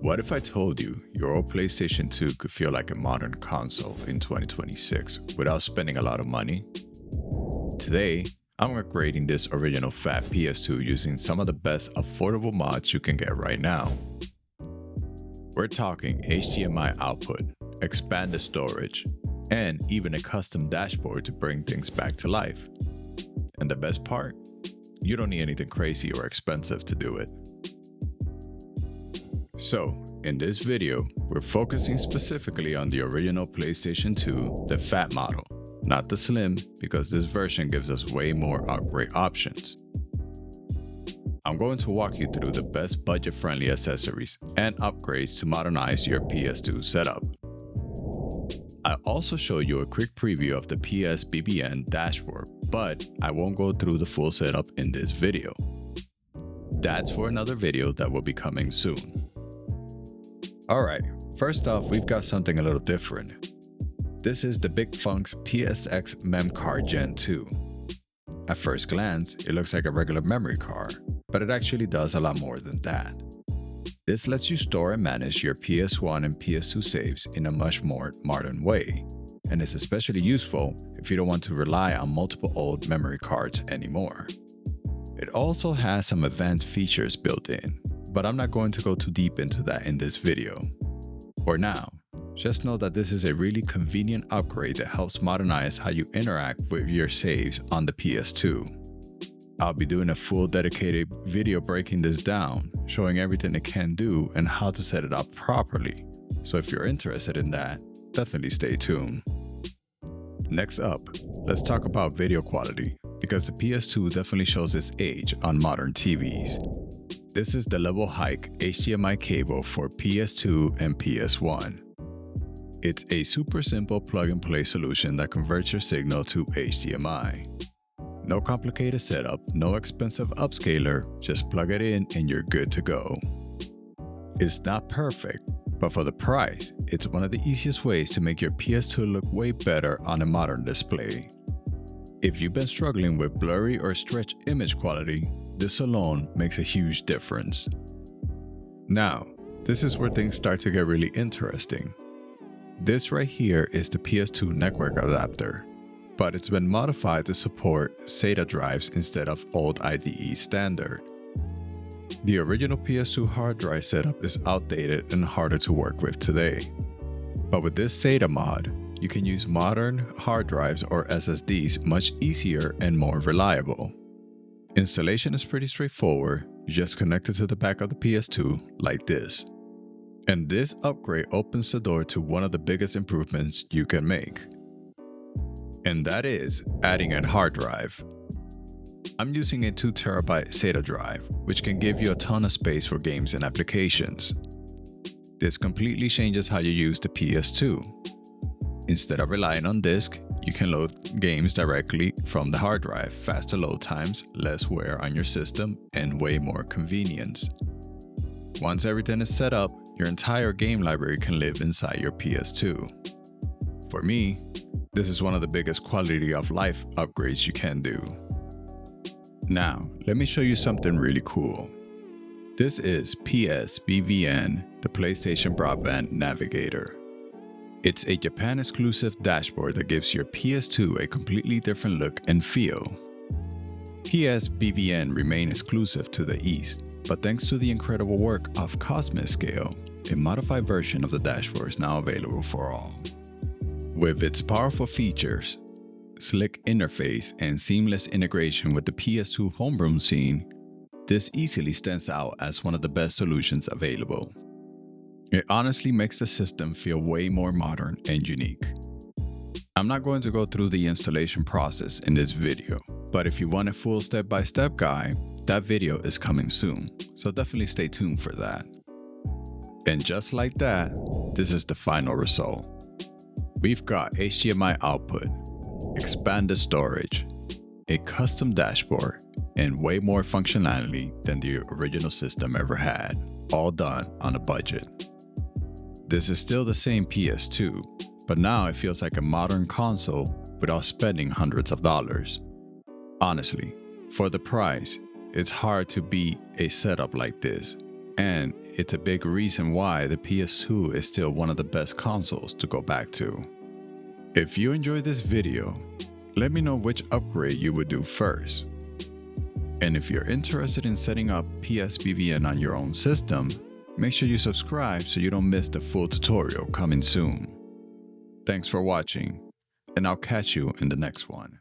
What if I told you your old PlayStation 2 could feel like a modern console in 2026 without spending a lot of money? Today, I'm upgrading this original FAT PS2 using some of the best affordable mods you can get right now. We're talking HDMI output, expanded storage, and even a custom dashboard to bring things back to life. And the best part? You don't need anything crazy or expensive to do it. So, in this video, we're focusing specifically on the original PlayStation 2, the FAT model, not the Slim, because this version gives us way more upgrade options. I'm going to walk you through the best budget-friendly accessories and upgrades to modernize your PS2 setup. I'll also show you a quick preview of the PSBBN dashboard, but I won't go through the full setup in this video. That's for another video that will be coming soon. Alright, first off, we've got something a little different. This is the Big Funk's PSX Mem Card Gen 2. At first glance, it looks like a regular memory card, but it actually does a lot more than that. This lets you store and manage your PS1 and PS2 saves in a much more modern way, and is especially useful if you don't want to rely on multiple old memory cards anymore. It also has some advanced features built in, but I'm not going to go too deep into that in this video. For now, just know that this is a really convenient upgrade that helps modernize how you interact with your saves on the PS2. I'll be doing a full dedicated video breaking this down, showing everything it can do and how to set it up properly. So if you're interested in that, definitely stay tuned. Next up, let's talk about video quality, because the PS2 definitely shows its age on modern TVs. This is the level hike HDMI cable for PS2 and PS1. It's a super simple plug-and-play solution that converts your signal to HDMI. No complicated setup, no expensive upscaler, just plug it in and you're good to go. It's not perfect, but for the price, it's one of the easiest ways to make your PS2 look way better on a modern display. If you've been struggling with blurry or stretched image quality, this alone makes a huge difference. Now, this is where things start to get really interesting. This right here is the PS2 network adapter, but it's been modified to support SATA drives instead of old IDE standard. The original PS2 hard drive setup is outdated and harder to work with today. But with this SATA mod, you can use modern hard drives or SSDs much easier and more reliable. Installation is pretty straightforward. You just connect it to the back of the PS2 like this. And this upgrade opens the door to one of the biggest improvements you can make. And that is adding a hard drive. I'm using a 2TB SATA drive, which can give you a ton of space for games and applications. This completely changes how you use the PS2. Instead of relying on disk, you can load games directly from the hard drive, faster load times, less wear on your system, and way more convenience. Once everything is set up, your entire game library can live inside your PS2. For me, this is one of the biggest quality of life upgrades you can do. Now, let me show you something really cool. This is PSBBN, the PlayStation Broadband Navigator. It's a Japan-exclusive dashboard that gives your PS2 a completely different look and feel. PSBBN remains exclusive to the East, but thanks to the incredible work of Cosmic Scale, a modified version of the dashboard is now available for all. With its powerful features, slick interface, and seamless integration with the PS2 homeroom scene, this easily stands out as one of the best solutions available. It honestly makes the system feel way more modern and unique. I'm not going to go through the installation process in this video, but if you want a full step-by-step guide, that video is coming soon, so definitely stay tuned for that. And just like that, this is the final result. We've got HDMI output, expanded storage, a custom dashboard, and way more functionality than the original system ever had, all done on a budget. This is still the same PS2, but now it feels like a modern console without spending hundreds of dollars. Honestly, for the price, it's hard to beat a setup like this, And it's a big reason why the PS2 is still one of the best consoles to go back to. If you enjoyed this video, let me know which upgrade you would do first. And if you're interested in setting up PSBBN on your own system, make sure you subscribe so you don't miss the full tutorial coming soon. Thanks for watching, and I'll catch you in the next one.